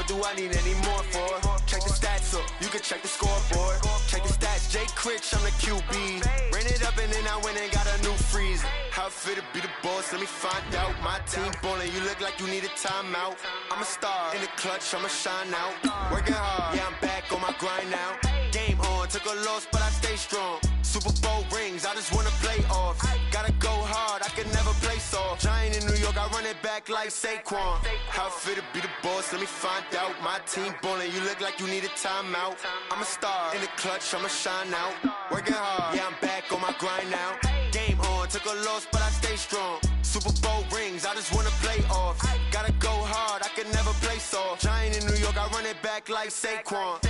What do I need any more for? Check the stats up, you can check the scoreboard. Check the stats, Jay Critch, I'm the QB. Ran it up and then I went and got a new freezer. How it feel to be the boss, let me find out. My team ballin', you look like you need a timeout. I'm a star, in the clutch, I'ma shine out. Working hard, yeah, I'm back on my grind now. Game on, took a loss, but I stay strong. Super Bowl rings, I just wanna play off. Gotta go hard, I can never play soft. Giant in New York, I run it back like Saquon. How it feel to be the boss, let me find out. My team ballin', you look like you need a timeout. I'm a star, in the clutch, I'ma shine out. Working hard, yeah, I'm back on my grind now. Game on, took a loss, but I stay strong. Super Bowl rings, I just wanna play off. Gotta go hard, I can never play soft. Giant in New York, I run it back like Saquon.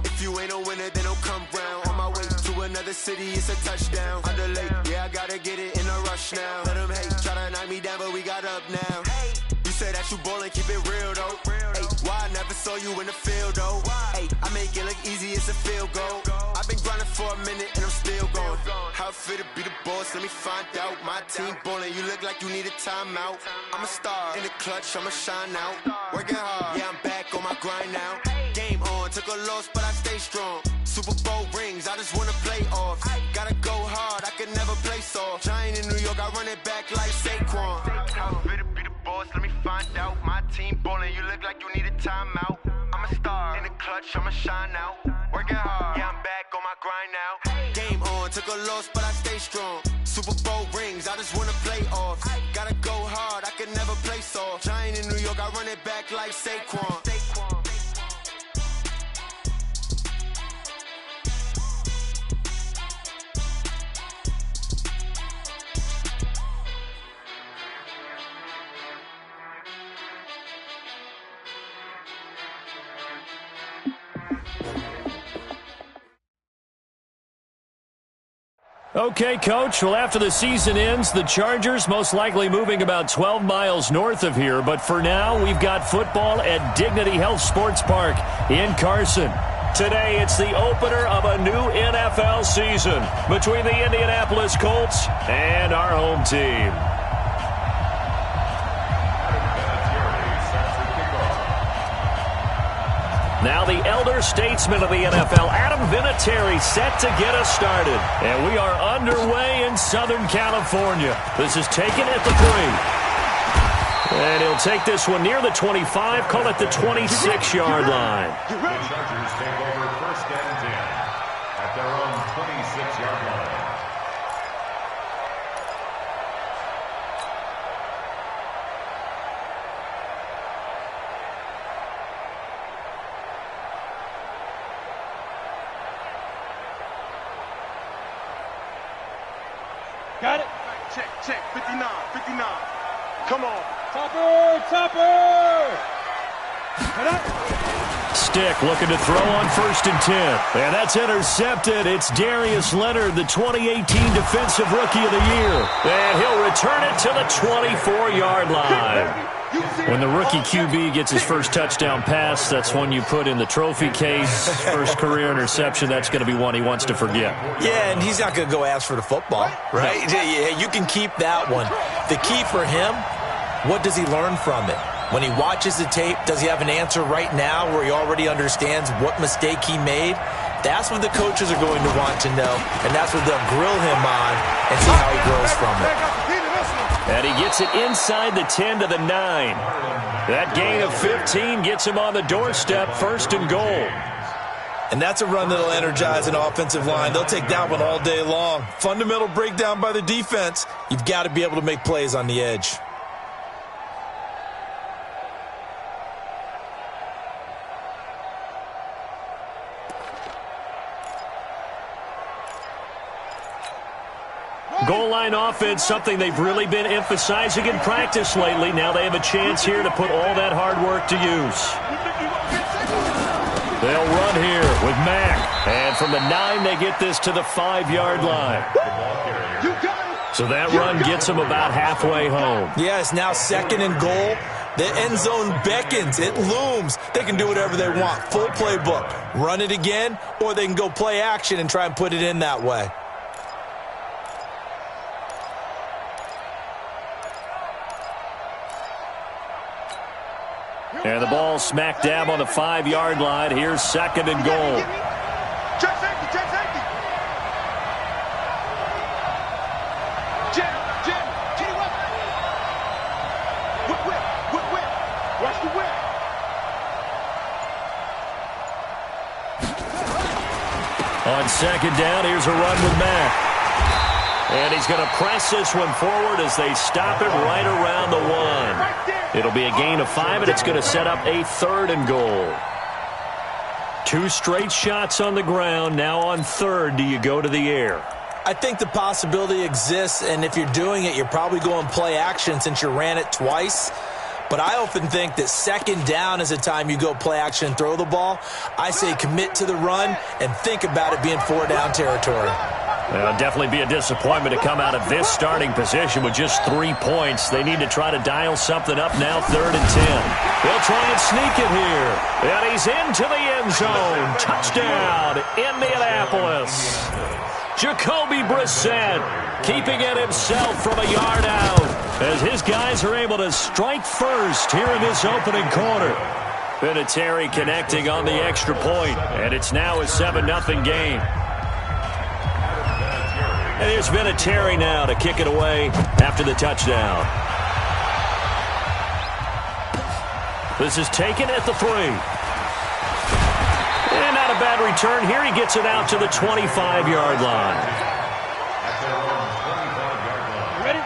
If you ain't a winner, then don't come round. On my way to another city, it's a touchdown. Under late, yeah, I gotta get it in a rush now. Let them hate, try to knock me down, but we got up now. You said that you ballin', keep it real though. Hey, why I never saw you in the field though? Hey, I make it look easy, it's a field goal. I've been grinding for a minute and I'm still going. How it feel to be the boss, let me find out. My team ballin', you look like you need a timeout. I'm a star, in the clutch, I'ma shine out. Working hard, yeah, I'm back on my grind now. Game on, took a loss, but I stay strong. Super Bowl rings, I just wanna play off. Gotta go hard, I can never play soft. Giant in New York, I run it back like Saquon. How it feel to be the boss, let me find out. My team ballin', you look like you need a timeout. I'm a star, in the clutch, I'ma shine out. Working hard, yeah, I'm back on my grind now. Game on, took a loss, but I stay strong. Super Bowl rings, I just wanna play off. Gotta go hard, I can never play soft. Giant in New York, I run it back like Saquon. Okay, Coach. Well, after the season ends, the Chargers most likely moving about 12 miles north of here. But for now, we've got football at Dignity Health Sports Park in Carson. Today, it's the opener of a new NFL season between the Indianapolis Colts and our home team. Now the elder statesman of the NFL, Adam Vinatieri, set to get us started. And we are underway in Southern California. This is taken at the 3. And he'll take this one near the 25, call it the 26-yard line. The Chargers take over first and 10 at their own 26-yard line. Got it? Check, 59. Come on. Topper! Stick looking to throw on first and 10. And that's intercepted. It's Darius Leonard, the 2018 Defensive Rookie of the Year. And he'll return it to the 24-yard line. When the rookie QB gets his first touchdown pass, that's one you put in the trophy case. First career interception, that's going to be one he wants to forget. Yeah, and he's not going to go ask for the football, right? No. Yeah, you can keep that one. The key for him, what does he learn from it? When he watches the tape, does he have an answer right now where he already understands what mistake he made? That's what the coaches are going to want to know, and that's what they'll grill him on and see how he grows from it. And he gets it inside the 10 to the 9. That gain of 15 gets him on the doorstep, first and goal. And that's a run that'll energize an offensive line. They'll take that one all day long. Fundamental breakdown by the defense. You've got to be able to make plays on the edge. Goal line offense, something they've really been emphasizing in practice lately. Now they have a chance here to put all that hard work to use. They'll run here with Mack. And from the 9, they get this to the 5-yard line. So that run gets them about halfway home. Yeah, it's now second and goal. The end zone beckons. It looms. They can do whatever they want. Full playbook. Run it again, or they can go play action and try and put it in that way. And the ball smack dab on the 5-yard line. Here's 2nd and goal. Check safety, check safety. Jim, kitty whip. Whip. Watch the whip. On 2nd down, here's a run with Mack. And he's going to press this one forward as they stop it right around the 1. It'll be a gain of 5, and it's going to set up a 3rd and goal. 2 straight shots on the ground. Now on 3rd, do you go to the air? I think the possibility exists, and if you're doing it, you're probably going play action since you ran it twice. But I often think that 2nd down is the time you go play action and throw the ball. I say commit to the run and think about it being 4-down territory. It'll definitely be a disappointment to come out of this starting position with just 3 points. They need to try to dial something up now, 3rd and 10. They'll try and sneak it here. And he's into the end zone. Touchdown, Indianapolis. Jacoby Brissett keeping it himself from a yard out as his guys are able to strike first here in this opening quarter. Vinatieri connecting on the extra point, and it's now a 7-0 game. And here's Vinatieri now to kick it away after the touchdown. This is taken at the 3. And not a bad return here. He gets it out to the 25-yard line.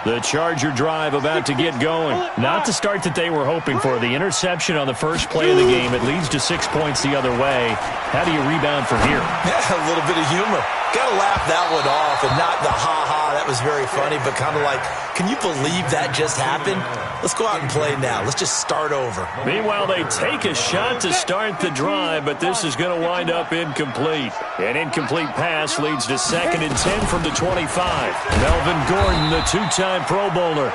The Charger drive about to get going. Not the start that they were hoping for. The interception on the first play of the game. It leads to 6 points the other way. How do you rebound from here? Yeah, a little bit of humor. Got to laugh that one off and not the ha-ha. That was very funny, but kind of like, can you believe that just happened? Let's go out and play now. Let's just start over. Meanwhile, they take a shot to start the drive, but this is going to wind up incomplete. An incomplete pass leads to 2nd and 10 from the 25. Melvin Gordon, the 2-time Pro Bowler.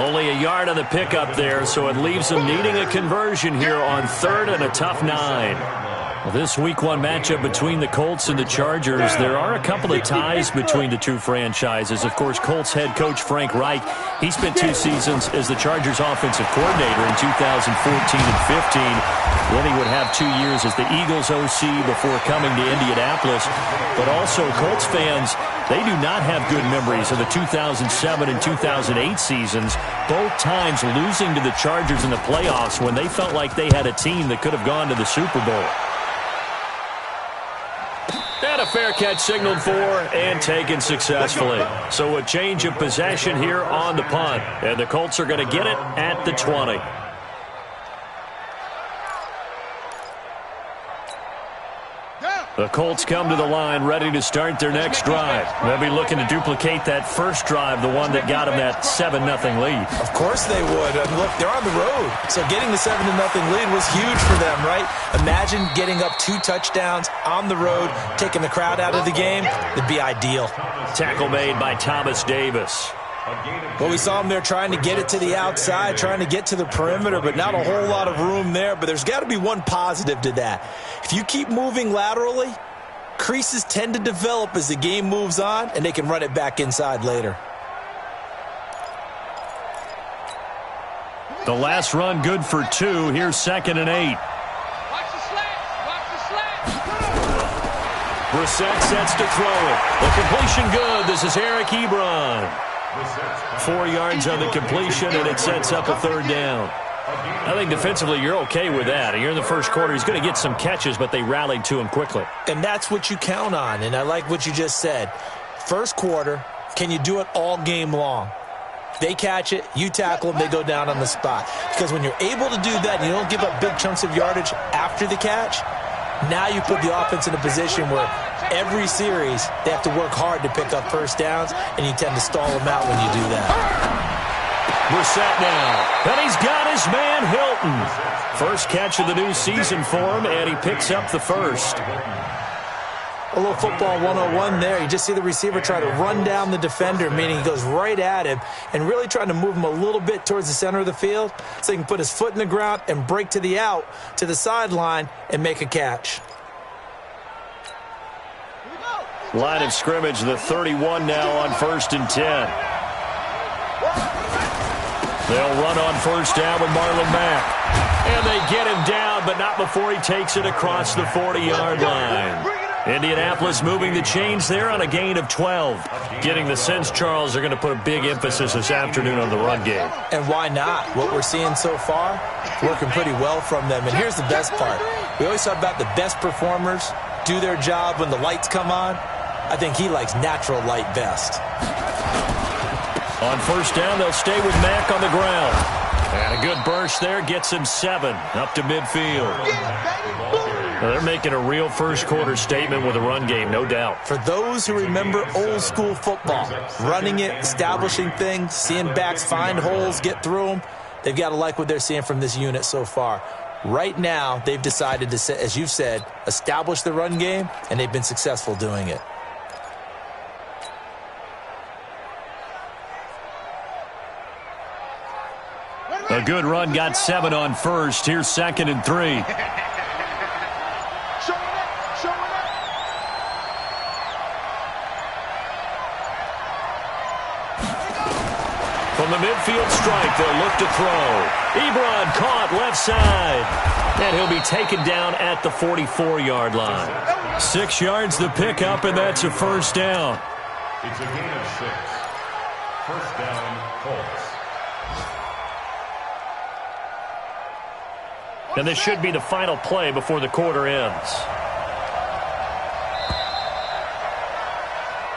Only a yard on the pickup there, so it leaves them needing a conversion here on 3rd and a tough 9. Well, this Week 1 matchup between the Colts and the Chargers, there are a couple of ties between the two franchises. Of course, Colts head coach Frank Reich, he spent 2 seasons as the Chargers offensive coordinator in 2014 and 15. Then he would have 2 years as the Eagles OC before coming to Indianapolis. But also, Colts fans, they do not have good memories of the 2007 and 2008 seasons, both times losing to the Chargers in the playoffs when they felt like they had a team that could have gone to the Super Bowl. And a fair catch signaled for and taken successfully. So a change of possession here on the punt. And the Colts are going to get it at the 20. The Colts come to the line ready to start their next drive. They'll be looking to duplicate that first drive, the one that got them that 7-0 lead. Of course they would. And look, they're on the road. So getting the 7-0 lead was huge for them, right? Imagine getting up 2 touchdowns on the road, taking the crowd out of the game. It'd be ideal. Tackle made by Thomas Davis. Well, we saw him there trying to get it to the outside, trying to get to the perimeter, but not a whole lot of room there. But there's got to be one positive to that. If you keep moving laterally, creases tend to develop as the game moves on, and they can run it back inside later. The last run good for 2. Here's 2nd and 8. Watch the slant. Watch the slant. Brissett sets to throw it. The completion good. This is Eric Ebron. 4 yards on the completion, and it sets up a 3rd down. I think defensively you're okay with that. You're in the first quarter. He's going to get some catches, but they rallied to him quickly. And that's what you count on, and I like what you just said. First quarter, can you do it all game long? They catch it, you tackle them, they go down on the spot. Because when you're able to do that and you don't give up big chunks of yardage after the catch, now you put the offense in a position where every series they have to work hard to pick up first downs, and you tend to stall them out when you do that. Brissett now, and he's got his man Hilton. First catch of the new season for him, and he picks up the first. A little football 101 there. You just see the receiver try to run down the defender, meaning he goes right at him and really trying to move him a little bit towards the center of the field so he can put his foot in the ground and break to the out, to the sideline, and make a catch. Line of scrimmage, the 31 now on 1st and 10. They'll run on first down with Marlon Mack. And they get him down, but not before he takes it across the 40-yard line. Indianapolis moving the chains there on a gain of 12. Getting the sense, Charles, they're going to put a big emphasis this afternoon on the run game. And why not? What we're seeing so far, working pretty well from them. And here's the best part. We always talk about the best performers do their job when the lights come on. I think he likes natural light best. On first down, they'll stay with Mack on the ground. And a good burst there gets him 7 up to midfield. Well, they're making a real first-quarter statement with a run game, no doubt. For those who remember old-school football, running it, establishing things, seeing backs find holes, get through them, they've got to like what they're seeing from this unit so far. Right now, they've decided to, as you've said, establish the run game, and they've been successful doing it. A good run got 7 on first. Here's 2nd and 3. From the midfield strike, they'll look to throw. Ebron caught left side. And he'll be taken down at the 44-yard line. 6 yards the pickup, and that's a first down. It's a gain of 6. First down, Colts. And this should be the final play before the quarter ends.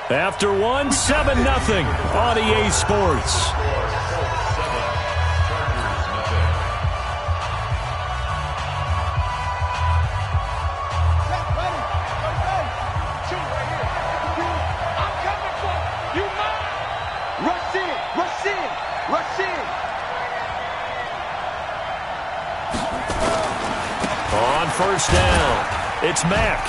After one, 7-0 on EA Sports. On first down, it's Mack.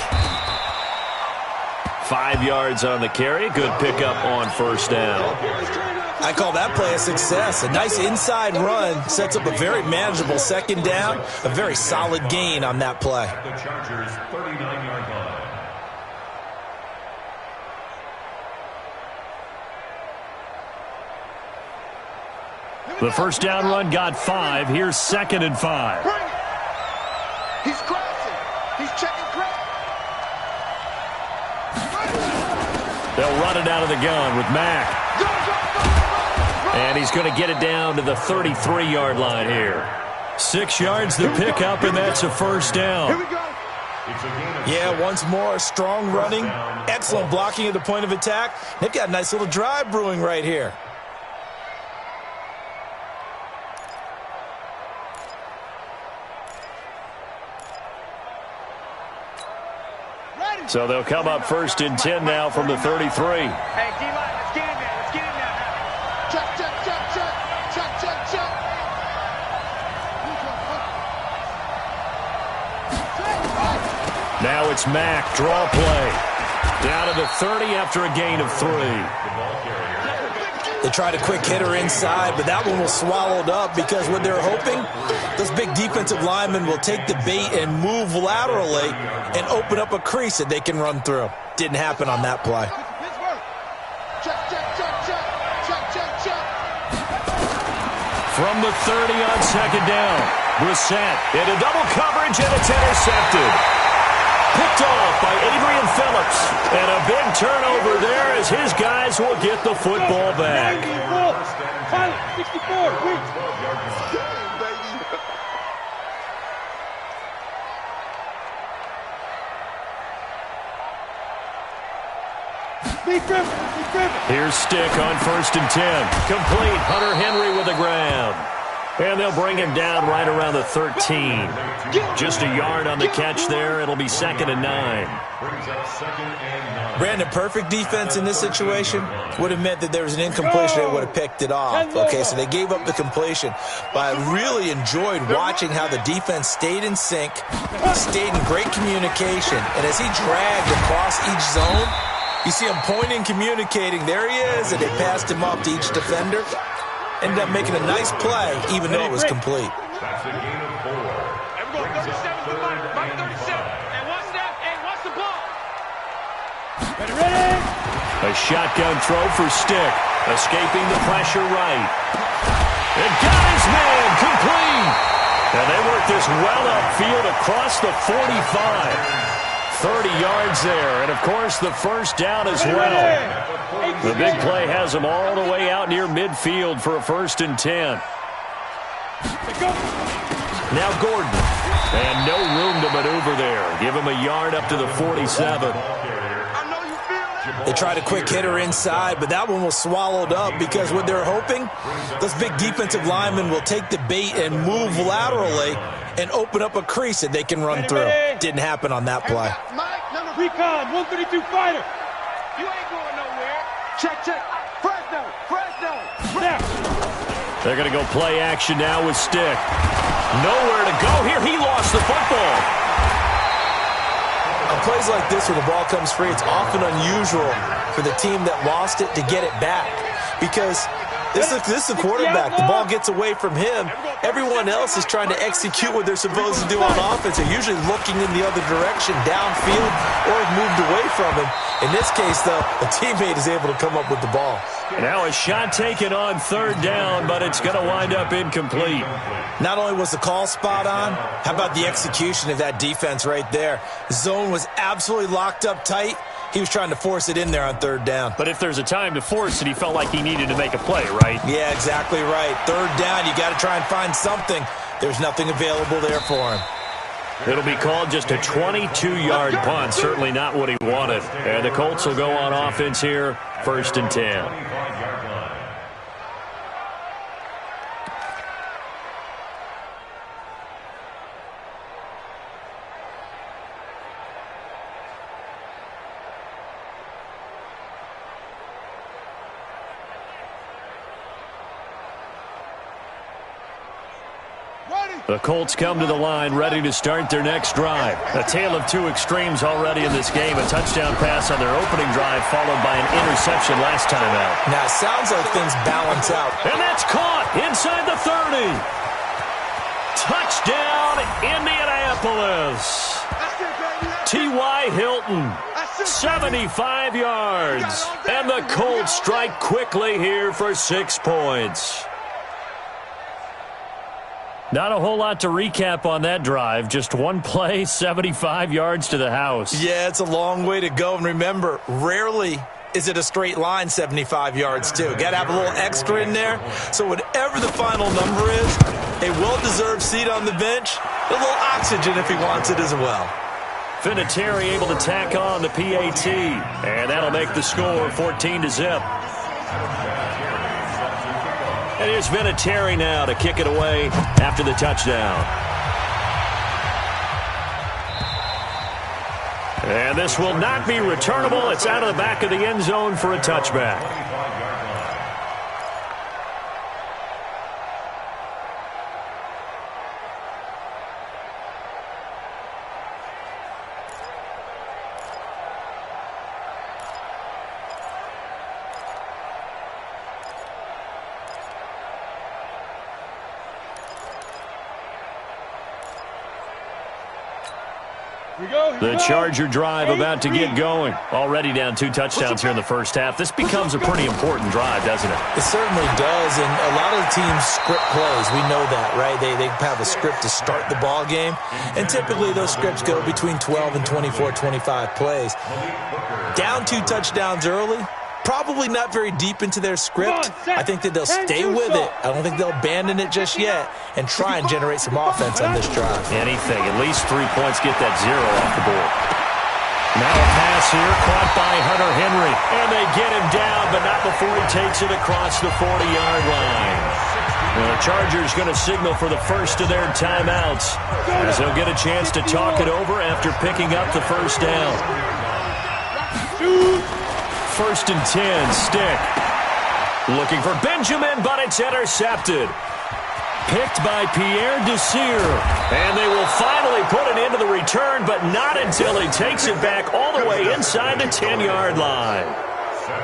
5 yards on the carry. Good pickup on first down. I call that play a success. A nice inside run sets up a very manageable second down. A very solid gain on that play. The Chargers' 39-yard line. The first down run got 5. Here's 2nd and 5. He's crossing. He's checking crowd. They'll run it out of the gun with Mack. And he's going to get it down to the 33-yard line here. 6 yards the pickup, and that's a first down. Here we go. Yeah, once more, strong running, excellent blocking at the point of attack. They've got a nice little drive brewing right here. So they'll come up 1st and 10 now from the 33. Hey, D-line, let's get in there. Let's get in there now. Check, check, check, check. Check, check, check. Now it's Mack, draw play. Down to the 30 after a gain of 3. They tried a quick hitter inside, but that one was swallowed up because what they're hoping, those big defensive linemen will take the bait and move laterally and open up a crease that they can run through. Didn't happen on that play. Check, check, check, check. Check, check, check. From the 30 on second down, Brissett into double coverage, and it's intercepted. Picked off by Adrian Phillips. And a big turnover there as his guys will get the football back. 64. Here's Stick on 1st and 10. Complete. Hunter Henry with the ground. And they'll bring him down right around the 13. Just a yard on the catch there. It'll be 2nd and 9. Brandon, perfect defense in this situation would have meant that there was an incompletion. They would have picked it off. Okay, so they gave up the completion. But I really enjoyed watching how the defense stayed in sync, stayed in great communication. And as he dragged across each zone, you see him pointing, communicating. There he is, and they passed him off to each defender. Ended up making a nice play, even though it was complete. That's a gain of 4. And we're going 37 to the line. Right 37. And one step, and watch the ball. Ready? A shotgun throw for Stick. Escaping the pressure right. It got his man complete. And they work this well upfield across the 45. 30 yards there, and of course the first down as well. The big play has them all the way out near midfield for a 1st and 10. Now Gordon, and no room to maneuver there. Give him a yard up to the 47. They tried a quick hitter inside, but that one was swallowed up because what they're hoping, those big defensive linemen will take the bait and move laterally and open up a crease that they can run through. Didn't happen on that play. Recon, 132 fighter. You ain't going nowhere. Check. Fresno. Now. They're going to go play action now with Stick. Nowhere to go here. He lost the football. On plays like this where the ball comes free, it's often unusual for the team that lost it to get it back because this is the quarterback. The ball gets away from him. Everyone else is trying to execute what they're supposed to do on offense. They're usually looking in the other direction, downfield, or have moved away from him. In this case, though, a teammate is able to come up with the ball. Now a shot taken on 3rd down, but it's going to wind up incomplete. Not only was the call spot on, how about the execution of that defense right there? The zone was absolutely locked up tight. He was trying to force it in there on 3rd down. But if there's a time to force it, he felt like he needed to make a play, right? Yeah, exactly right. 3rd down, you got to try and find something. There's nothing available there for him. It'll be called just a 22-yard punt. Certainly not what he wanted. And the Colts will go on offense here, 1st and 10. The Colts come to the line ready to start their next drive. A tale of two extremes already in this game. A touchdown pass on their opening drive followed by an interception last time out. Now, it sounds like things balance out. And that's caught inside the 30. Touchdown, Indianapolis. T.Y. Hilton, 75 yards. And the Colts strike quickly here for 6 points. Not a whole lot to recap on that drive. Just one play, 75 yards to the house. Yeah, it's a long way to go. And remember, rarely is it a straight line 75 yards, too. Got to have a little extra in there. So whatever the final number is, a well-deserved seat on the bench, a little oxygen if he wants it as well. Vinatieri able to tack on the PAT. And that'll make the score 14-0. And here's Vinatieri now to kick it away after the touchdown. And this will not be returnable. It's out of the back of the end zone for a touchback. The Charger drive about to get going. Already down 2 touchdowns here in the first half. This becomes a pretty important drive, doesn't it? It certainly does, and a lot of the teams script plays. We know that, right? They have a script to start the ball game, and typically those scripts go between 12 and 24, 25 plays. Down 2 touchdowns early, probably not very deep into their script. I think that they'll stay with it. I don't think they'll abandon it just yet and try and generate some offense on this drive. Anything. At least 3 points. Get that 0 off the board. Now a pass here caught by Hunter Henry. And they get him down, but not before he takes it across the 40-yard line. Well, the Chargers going to signal for the first of their timeouts as they'll get a chance to talk it over after picking up the first down. 1st and 10, Stick. Looking for Benjamin, but it's intercepted. Picked by Pierre Desir. And they will finally put it into the return, but not until he takes it back all the way inside the 10-yard line.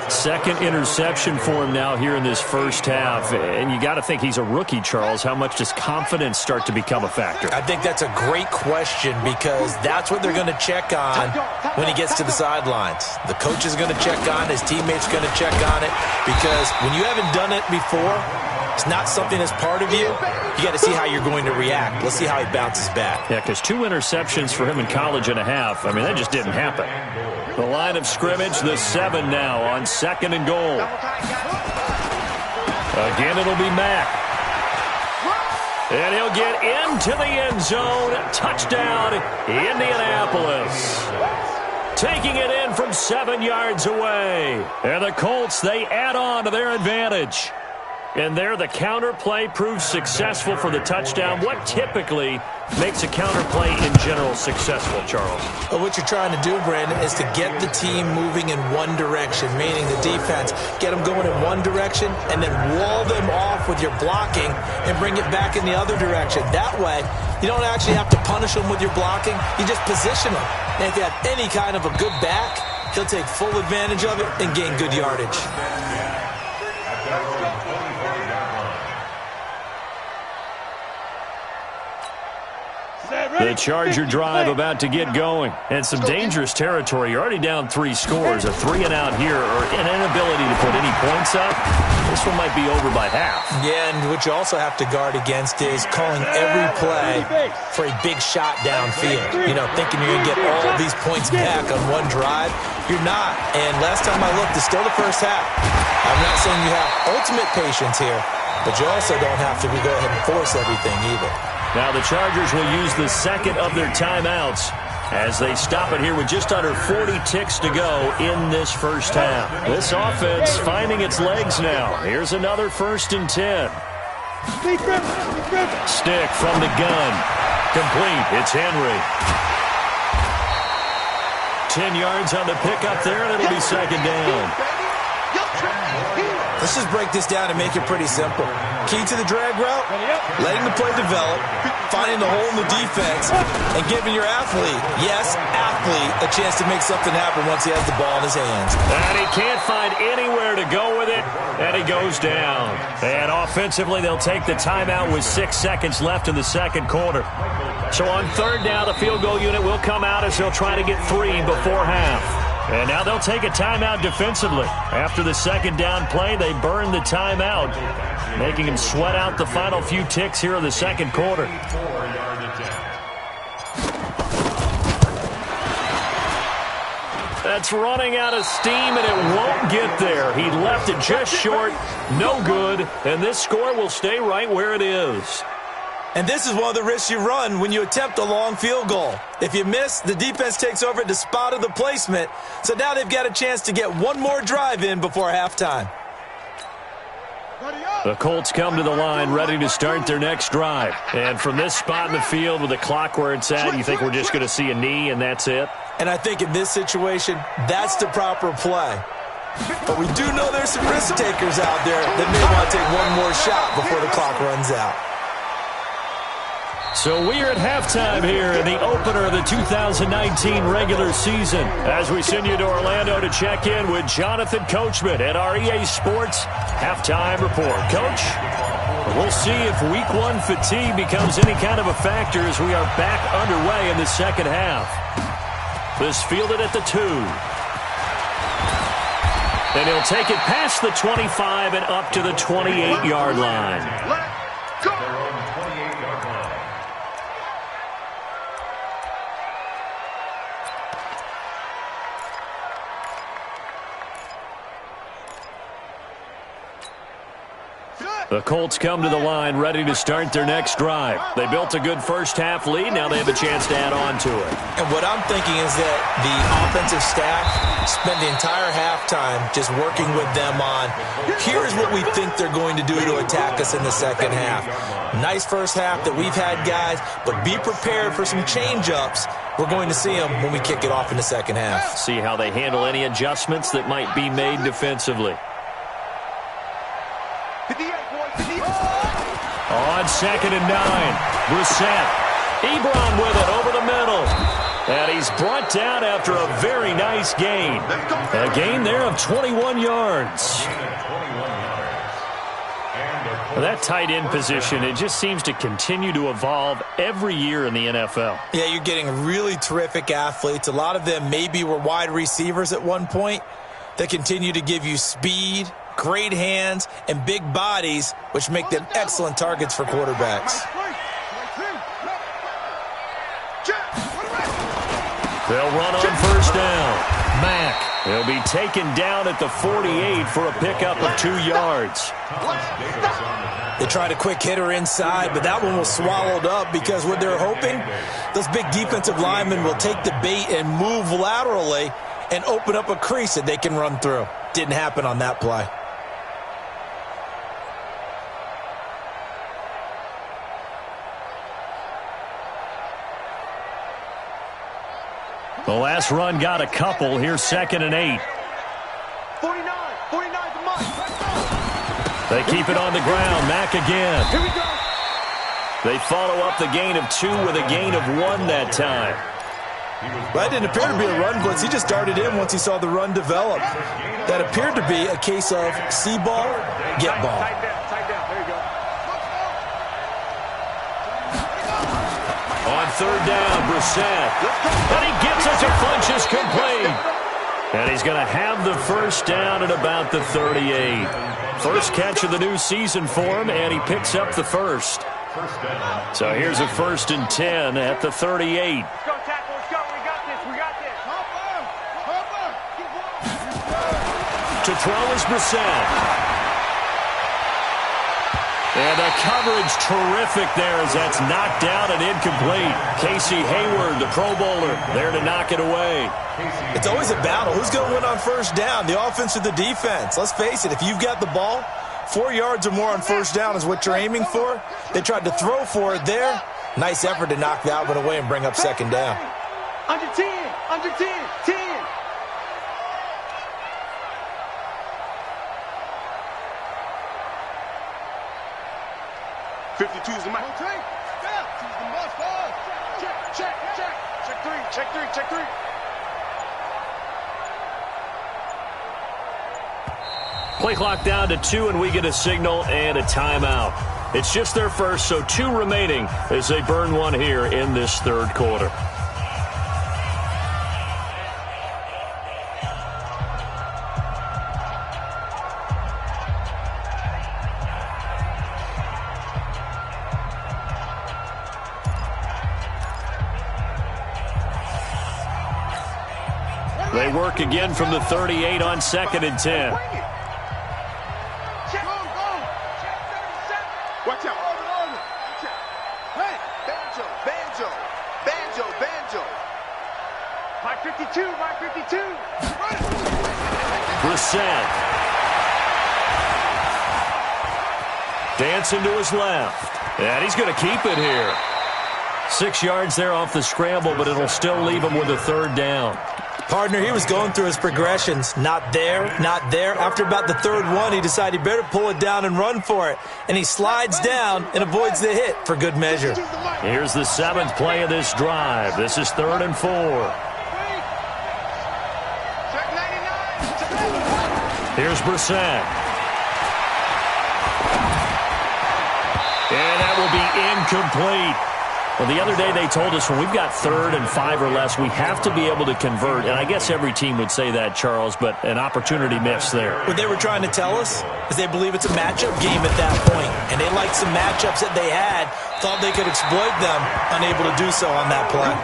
Second interception for him now here in this first half. And you got to think he's a rookie, Charles. How much does confidence start to become a factor? I think that's a great question because that's what they're going to check on when he gets to the sidelines. The coach is going to check on it. His teammates are going to check on it because when you haven't done it before, It's not something that's part of you. You got to see how you're going to react. Let's see how he bounces back. Yeah, because 2 interceptions for him in college and a half. I mean, that just didn't happen. The line of scrimmage, the 7 now on 2nd and goal. Again, it'll be Mack. And he'll get into the end zone. Touchdown, Indianapolis. Taking it in from 7 yards away. And the Colts, they add on to their advantage. And there, the counter play proves successful for the touchdown. What typically makes a counter play in general successful, Charles? Well, what you're trying to do, Brandon, is to get the team moving in one direction, meaning the defense, get them going in one direction, and then wall them off with your blocking and bring it back in the other direction. That way, you don't actually have to punish them with your blocking. You just position them. And if you have any kind of a good back, he'll take full advantage of it and gain good yardage. The Charger drive about to get going. And some dangerous territory. You're already down 3 scores. A 3-and-out here or an inability to put any points up. This one might be over by half. Yeah, and what you also have to guard against is calling every play for a big shot downfield. You know, thinking you're going to get all these points back on one drive. You're not. And last time I looked, it's still the first half. I'm not saying you have ultimate patience here, but you also don't have to go ahead and force everything either. Now the Chargers will use the second of their timeouts as they stop it here with just under 40 ticks to go in this first half. This offense finding its legs now. Here's another 1st and 10. Stick from the gun. Complete. It's Henry. 10 yards on the pickup there, and it'll be 2nd down. Let's just break this down and make it pretty simple. Key to the drag route, letting the play develop, finding the hole in the defense, and giving your athlete, yes, athlete, a chance to make something happen once he has the ball in his hands. And he can't find anywhere to go with it, and he goes down. And offensively, they'll take the timeout with 6 seconds left in the 2nd quarter. So on 3rd down, the field goal unit will come out as they'll try to get 3 before half. And now they'll take a timeout defensively. After the 2nd down play, they burn the timeout, making them sweat out the final few ticks here in the 2nd quarter. That's running out of steam, and it won't get there. He left it just short, no good, and this score will stay right where it is. And this is one of the risks you run when you attempt a long field goal. If you miss, the defense takes over at the spot of the placement. So now they've got a chance to get one more drive in before halftime. The Colts come to the line ready to start their next drive. And from this spot in the field with the clock where it's at, you think we're just going to see a knee and that's it? And I think in this situation, that's the proper play. But we do know there's some risk takers out there that may want to take one more shot before the clock runs out. So we are at halftime here in the opener of the 2019 regular season as we send you to Orlando to check in with Jonathan Coachman at our EA Sports Halftime Report. Coach, we'll see if Week 1 fatigue becomes any kind of a factor as we are back underway in the 2nd half. This fielded at the 2. And he'll take it past the 25 and up to the 28-yard line. The Colts come to the line ready to start their next drive. They built a good first half lead. Now they have a chance to add on to it. And what I'm thinking is that the offensive staff spent the entire halftime just working with them on, here's what we think they're going to do to attack us in the 2nd half. Nice first half that we've had, guys, but be prepared for some change-ups. We're going to see them when we kick it off in the 2nd half. See how they handle any adjustments that might be made defensively. On 2nd and 9, Brissett. Ebron with it over the middle. And he's brought down after a very nice gain. A gain there of 21 yards. That tight end position, it just seems to continue to evolve every year in the NFL. Yeah, you're getting really terrific athletes. A lot of them maybe were wide receivers at one point that continue to give you speed great hands, and big bodies, which make them excellent targets for quarterbacks. They'll run on first down. Mack. He'll be taken down at the 48 for a pickup of 2 yards. They tried a quick hitter inside, but that one was swallowed up because what they're hoping, those big defensive linemen will take the bait and move laterally and open up a crease that they can run through. Didn't happen on that play. The last run got a couple. Here's 2nd and 8. 49 the mark. They keep it on the ground. Mack again. Here we go. They follow up the gain of 2 with a gain of 1 that time. That didn't appear to be a run blitz. He just darted in once he saw the run develop. That appeared to be a case of see ball, get ball. Tight down. There you go. On 3rd down, Brissett. And he gets it to Funchess complete. And he's going to have the first down at about the 38. First catch of the new season for him, and he picks up the first. So here's a 1st and 10 at the 38. Let's go, tackle. Let's go. We got this. To throw is Brissett. And the coverage terrific there as that's knocked down and incomplete. Casey Hayward, the Pro Bowler, there to knock it away. It's always a battle. Who's going to win on first down, the offense or the defense? Let's face it, if you've got the ball, 4 yards or more on first down is what you're aiming for. They tried to throw for it there. Nice effort to knock that one away and bring up 2nd down. Under 10. 10. 52's the mark. Check 3. Play clock down to 2, and we get a signal and a timeout. It's just their first, so 2 remaining as they burn one here in this 3rd quarter. They work again from the 38 on 2nd and 10. Watch out. Hey, banjo. My 52. Brissett. Dancing to his left. And he's going to keep it here. 6 yards there off the scramble, but it'll still leave him with a 3rd down. Partner, he was going through his progressions. Not there. After about the 3rd one, he decided he better pull it down and run for it. And he slides down and avoids the hit for good measure. Here's the 7th play of this drive. This is 3rd and 4. Here's Brissett. And that will be incomplete. Well, the other day they told us when we've got 3rd and 5 or less, we have to be able to convert. And I guess every team would say that, Charles, but an opportunity missed there. What they were trying to tell us is they believe it's a matchup game at that point. And they liked some matchups that they had, thought they could exploit them, unable to do so on that play.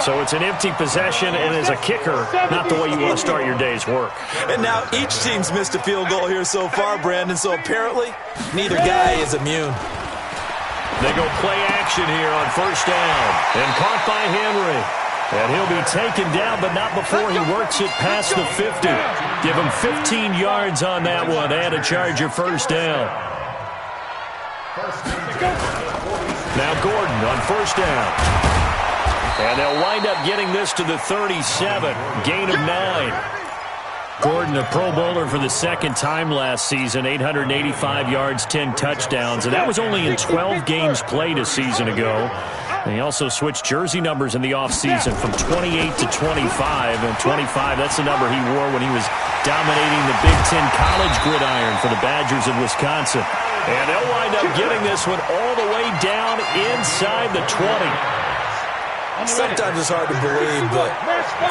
So it's an empty possession, and as a kicker, not the way you want to start your day's work. And now each team's missed a field goal here so far, Brandon, so apparently neither guy is immune. They go play action here on first down. And caught by Henry. And he'll be taken down, but not before he works it past the 50. Give him 15 yards on that one and a Charger first down. Now Gordon on first down. And they'll wind up getting this to the 37. Gain of 9. Gordon, a Pro Bowler for the 2nd time last season, 885 yards, 10 touchdowns, and that was only in 12 games played a season ago. And he also switched jersey numbers in the offseason from 28 to 25, and 25, that's the number he wore when he was dominating the Big Ten college gridiron for the Badgers of Wisconsin. And they'll wind up getting this one all the way down inside the 20. Sometimes it's hard to believe, but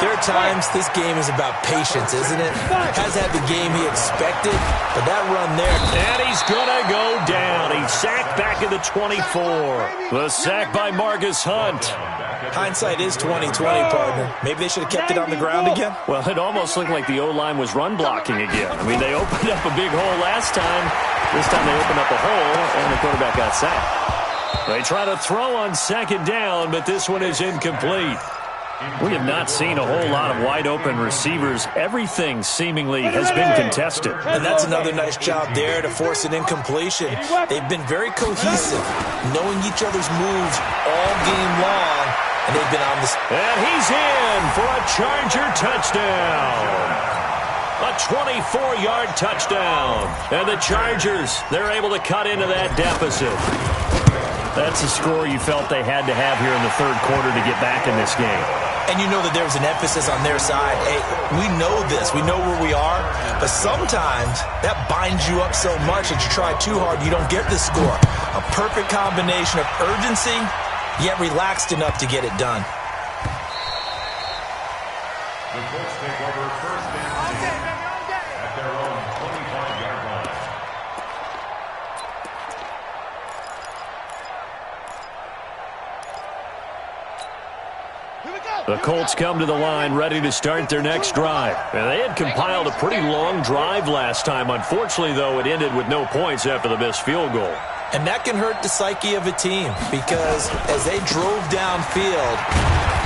there are times this game is about patience, isn't it? Has had the game he expected, but that run there. And he's going to go down. He's sacked back at the 24. The sack by Marcus Hunt. Hindsight is 20/20, partner. Maybe they should have kept it on the ground again. Well, it almost looked like the O-line was run blocking again. I mean, they opened up a big hole last time. This time they opened up a hole, and the quarterback got sacked. They try to throw on second down, but this one is incomplete. We have not seen a whole lot of wide-open receivers. Everything seemingly has been contested. And that's another nice job there to force an incompletion. They've been very cohesive, knowing each other's moves all game long, and they've been on this. And he's in for a Charger touchdown. A 24-yard touchdown. And the Chargers, they're able to cut into that deficit. That's a score you felt they had to have here in the third quarter to get back in this game. And you know that there's an emphasis on their side. Hey, we know this. We know where we are. But sometimes that binds you up so much that you try too hard, you don't get the score. A perfect combination of urgency, yet relaxed enough to get it done. The Colts take over first and 10 at their own 25-yard line. The Colts come to the line ready to start their next drive. And they had compiled a pretty long drive last time. Unfortunately, though, it ended with no points after the missed field goal. And that can hurt the psyche of a team because as they drove downfield,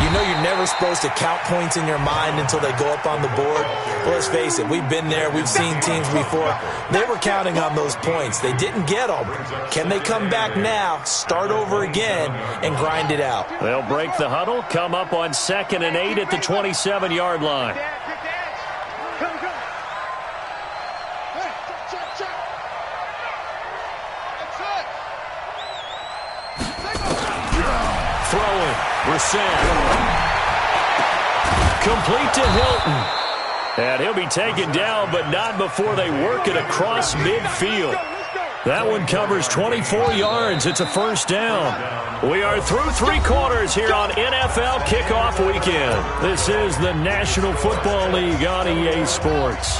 you know you're never supposed to count points in your mind until they go up on the board. Well, let's face it, we've been there. We've seen teams before. They were counting on those points. They didn't get them. Can they come back now, start over again, and grind it out? They'll break the huddle, come up on 2nd and 8 at the 27-yard line. Throwing, Brissett. Complete to Hilton. And he'll be taken down, but not before they work it across midfield. That one covers 24 yards. It's a first down. We are through 3 quarters here on NFL Kickoff Weekend. This is the National Football League on EA Sports.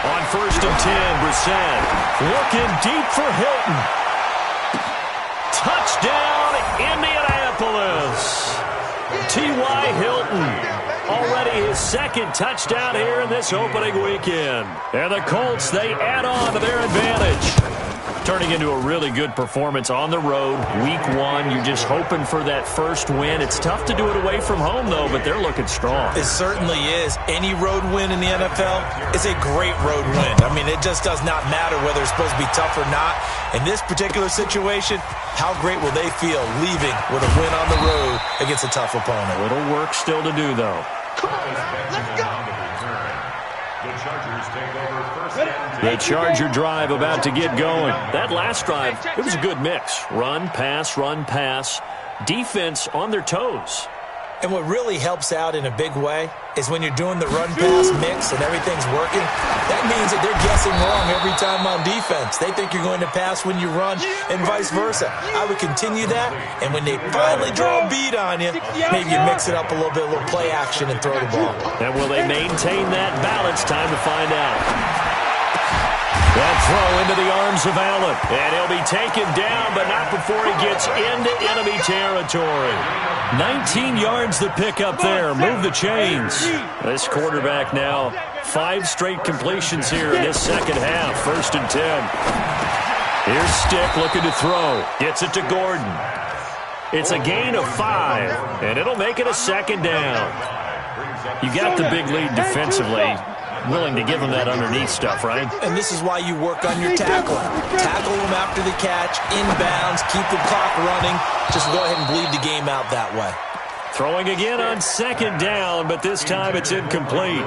On 1st and 10, Brissett looking deep for Hilton. Touchdown, Indianapolis. T.Y. Hilton. Already his 2nd touchdown here in this opening weekend. And the Colts, they add on to their advantage. Turning into a really good performance on the road. Week 1, you're just hoping for that first win. It's tough to do it away from home, though, but they're looking strong. It certainly is. Any road win in the NFL is a great road win. I mean, it just does not matter whether it's supposed to be tough or not. In this particular situation, how great will they feel leaving with a win on the road against a tough opponent? Little work still to do, though. Come on, let's go. The Chargers take over first and 10. The Charger drive about to get going. That last drive, it was a good mix. Run, pass, defense on their toes. And what really helps out in a big way is when you're doing the run-pass mix and everything's working, that means that they're guessing wrong every time on defense. They think you're going to pass when you run and vice versa. I would continue that, and when they finally draw a beat on you, maybe you mix it up a little bit, a little play action and throw the ball. And will they maintain that balance? Time to find out. That throw into the arms of Allen. And he'll be taken down, but not before he gets into enemy territory. 19 yards to pick up there. Move the chains. This quarterback now, 5 straight completions here in this second half. 1st and 10. Here's Stick looking to throw. Gets it to Gordon. It's a gain of 5, and it'll make it a 2nd down. You got the big lead defensively. Willing to give them that underneath stuff, right? And this is why you work on your tackling. Tackle them after the catch, inbounds, keep the clock running. Just go ahead and bleed the game out that way. Throwing again on 2nd down, but this time it's incomplete.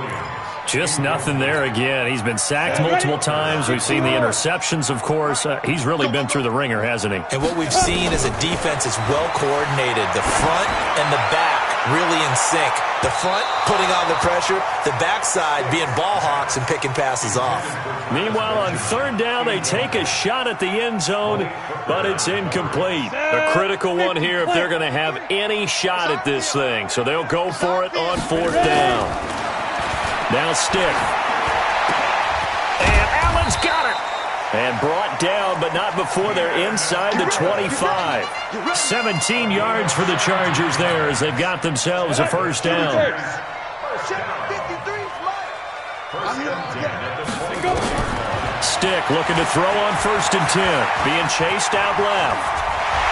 Just nothing there again. He's been sacked multiple times. We've seen the interceptions, of course. He's really been through the ringer, hasn't he? And what we've seen is a defense that's well coordinated. The front and the back really in sync. The front putting on the pressure, the backside being ball hawks and picking passes off. Meanwhile, on third down, they take a shot at the end zone, but it's incomplete. A critical one here if they're going to have any shot at this thing. So they'll go for it on fourth down. Now stick. And Allen's got it. And brought down, but not before they're inside the 25. 17 yards for the Chargers there as they've got themselves a first down. Stick looking to throw on 1st and 10. Being chased out left.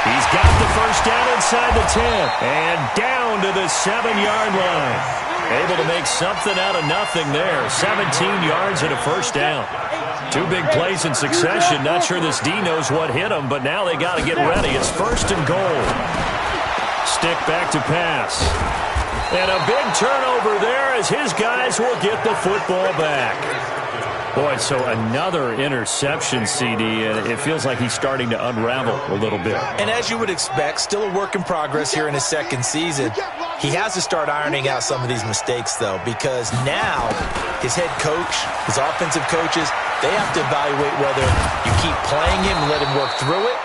He's got the first down inside the 10. And down to the 7-yard line. Able to make something out of nothing there. 17 yards and a first down. 2 big plays in succession. Not sure this D knows what hit him, but now they got to get ready. It's 1st and goal. Stick back to pass. And a big turnover there as his guys will get the football back. Boy, so another interception, CD, and it feels like he's starting to unravel a little bit. And as you would expect, still a work in progress here in his second season. He has to start ironing out some of these mistakes, though, because now his head coach, his offensive coaches, they have to evaluate whether you keep playing him and let him work through it,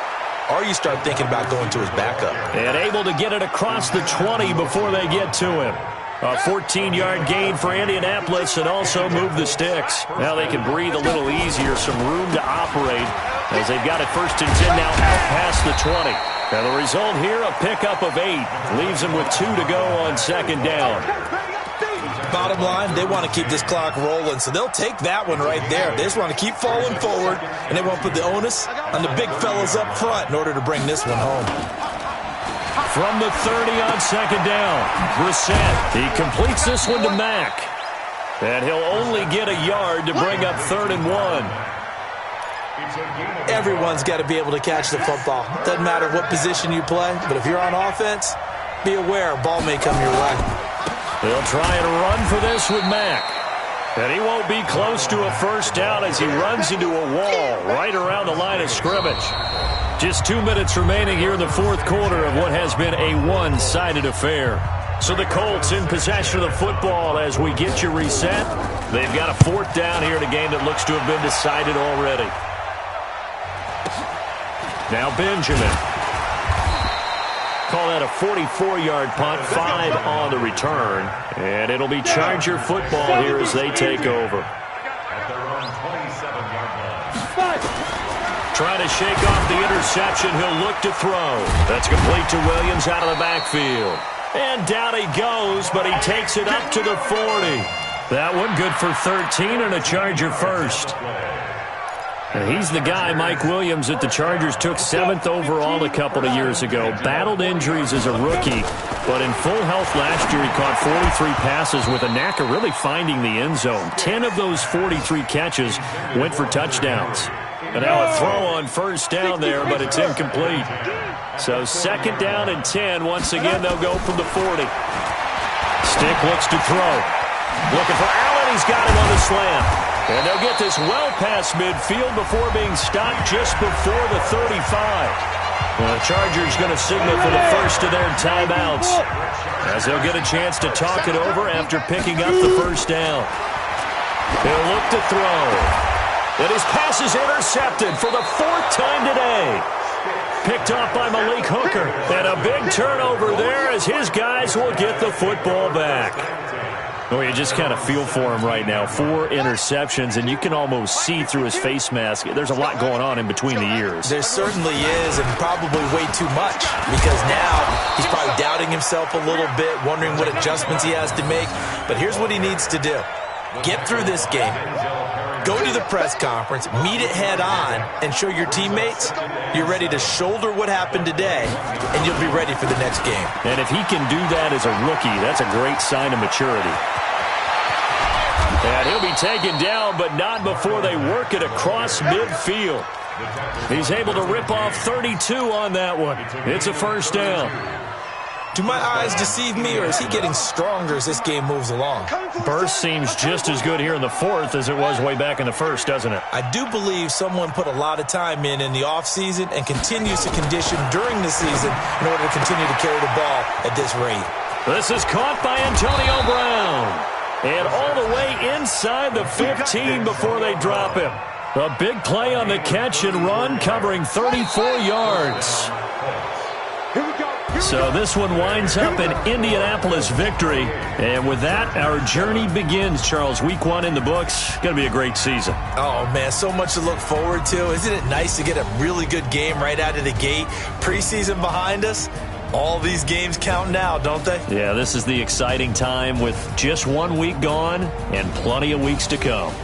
or you start thinking about going to his backup. And able to get it across the 20 before they get to him. A 14-yard gain for Indianapolis and also move the sticks. Now they can breathe a little easier, some room to operate as they've got it 1st and 10 now out past the 20. Now the result here, a pickup of 8. Leaves them with 2 to go on 2nd down. Bottom line, they want to keep this clock rolling, so they'll take that one right there. They just want to keep falling forward, and they want to put the onus on the big fellas up front in order to bring this one home. From the 30 on 2nd down, Brissett. He completes this one to Mack. And he'll only get a yard to bring up 3rd and 1. Everyone's got to be able to catch the football. Doesn't matter what position you play, but if you're on offense, be aware a ball may come your way. They'll try and run for this with Mack. And he won't be close to a first down as he runs into a wall right around the line of scrimmage. Just 2 minutes remaining here in the 4th quarter of what has been a one-sided affair. So the Colts in possession of the football as we get you reset. They've got a 4th down here in a game that looks to have been decided already. Now Benjamin. Call that a 44-yard punt, 5 on the return. And it'll be Charger football here as they take over. At their own 27-yard line. Trying to shake off the interception. He'll look to throw. That's complete to Williams out of the backfield. And down he goes, but he takes it up to the 40. That one good for 13 and a Charger first. And he's the guy, Mike Williams, that the Chargers took 7th overall a couple of years ago. Battled injuries as a rookie, but in full health last year, he caught 43 passes with a knack of really finding the end zone. 10 of those 43 catches went for touchdowns. And now a throw on first down there, but it's incomplete. So 2nd down and 10. Once again, they'll go from the 40. Stick looks to throw. Looking for Allen. He's got him on the slant. And they'll get this well past midfield before being stopped just before the 35. Well, the Chargers going to signal for the first of their timeouts as they'll get a chance to talk it over after picking up the first down. They'll look to throw. And his pass is intercepted for the 4th time today. Picked off by Malik Hooker. And a big turnover there as his guys will get the football back. Oh, you just kind of feel for him right now. 4 interceptions, and you can almost see through his face mask. There's a lot going on in between the ears. There certainly is, and probably way too much, because now he's probably doubting himself a little bit, wondering what adjustments he has to make. But here's what he needs to do. Get through this game. Go to the press conference, meet it head on, and show your teammates you're ready to shoulder what happened today, and you'll be ready for the next game. And if he can do that as a rookie, that's a great sign of maturity. And he'll be taken down, but not before they work it across midfield. He's able to rip off 32 on that one. It's a first down. Do my eyes deceive me, or is he getting stronger as this game moves along? Burst seems just as good here in the 4th as it was way back in the 1st, doesn't it? I do believe someone put a lot of time in the offseason and continues to condition during the season in order to continue to carry the ball at this rate. This is caught by Antonio Brown. And all the way inside the 15 before they drop him. A big play on the catch and run, covering 34 yards. So this one winds up an Indianapolis victory. And with that, our journey begins, Charles. Week 1 in the books. Going to be a great season. Oh, man, so much to look forward to. Isn't it nice to get a really good game right out of the gate? Preseason behind us. All these games count now, don't they? Yeah, this is the exciting time with just 1 week gone and plenty of weeks to come.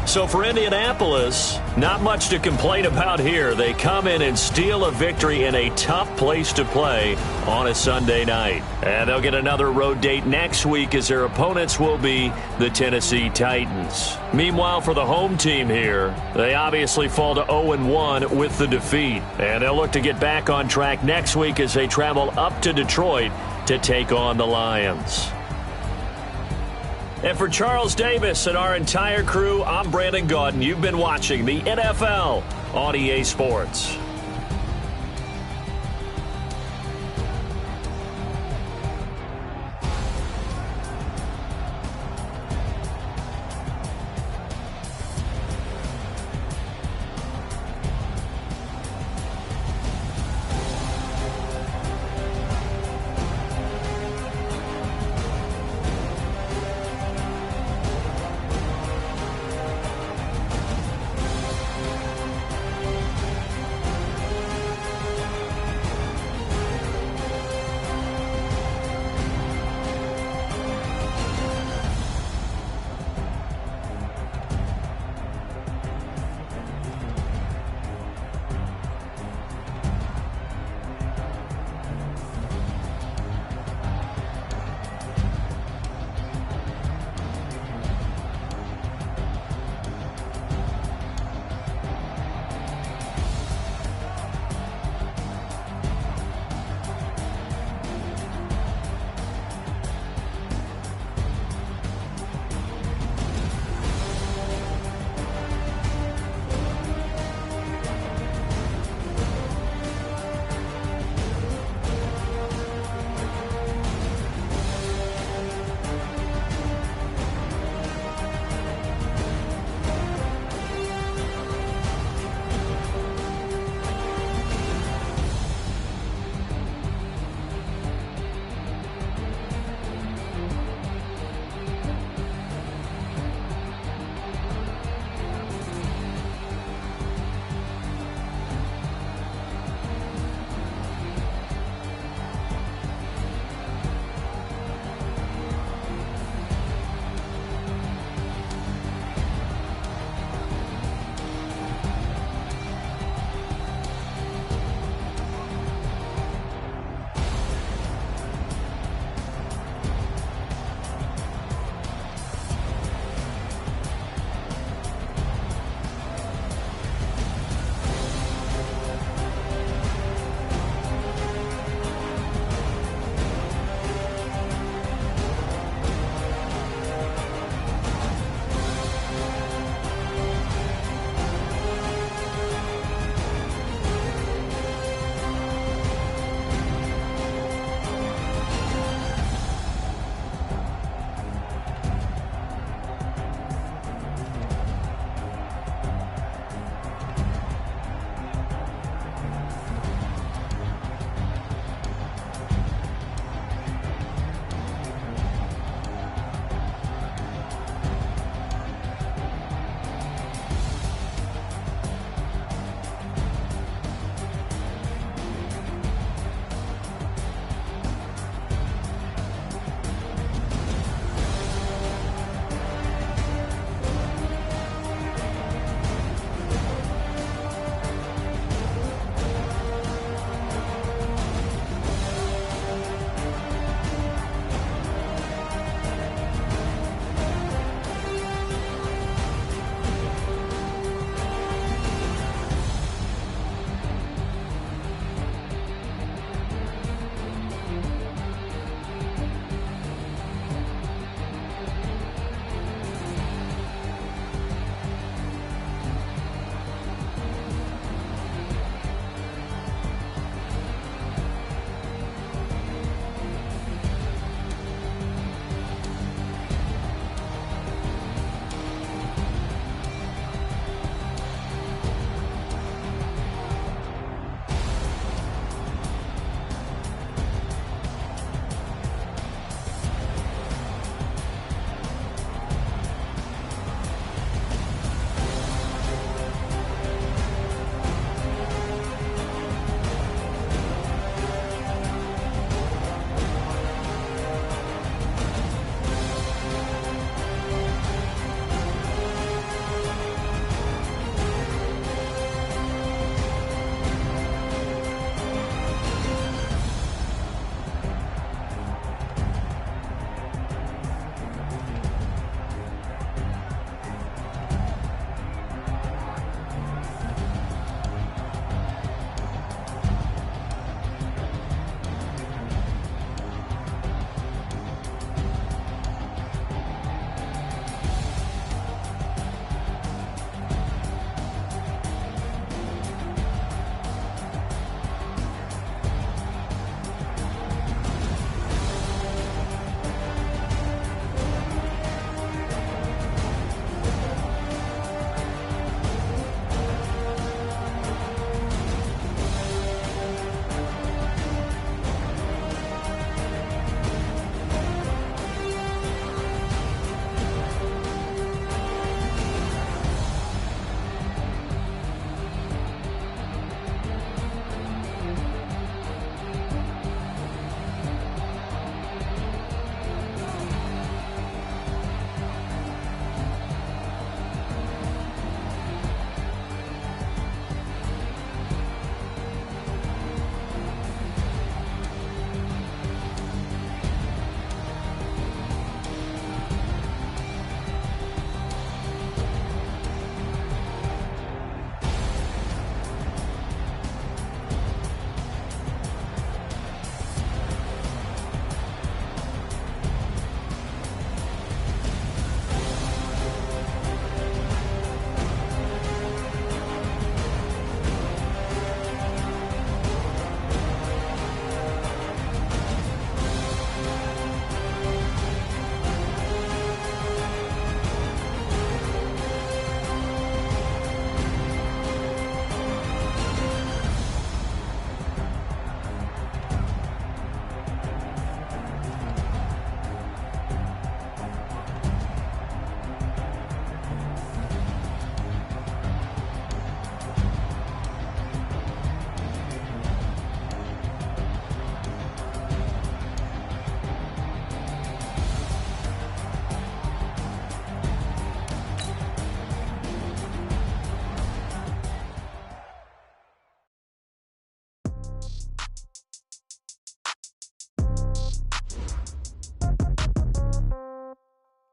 So for Indianapolis, not much to complain about here. They come in and steal a victory in a tough place to play on a Sunday night. And they'll get another road date next week as their opponents will be the Tennessee Titans. Meanwhile, for the home team here, they obviously fall to 0-1 with the defeat. And they'll look to get back on track next week as they travel up to Detroit to take on the Lions. And for Charles Davis and our entire crew, I'm Brandon Gaudin. You've been watching the NFL on EA Sports.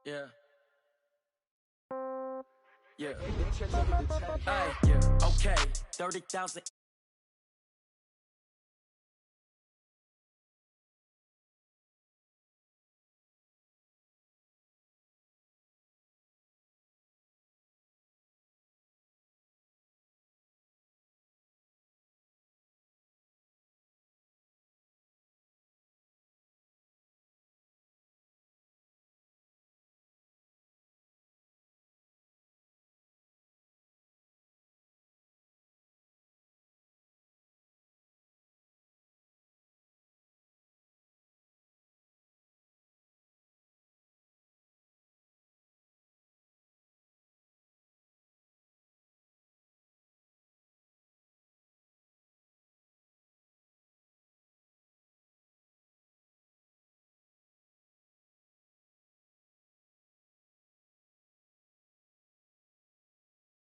Yeah. Yeah. Hey, yeah. Okay. 30,000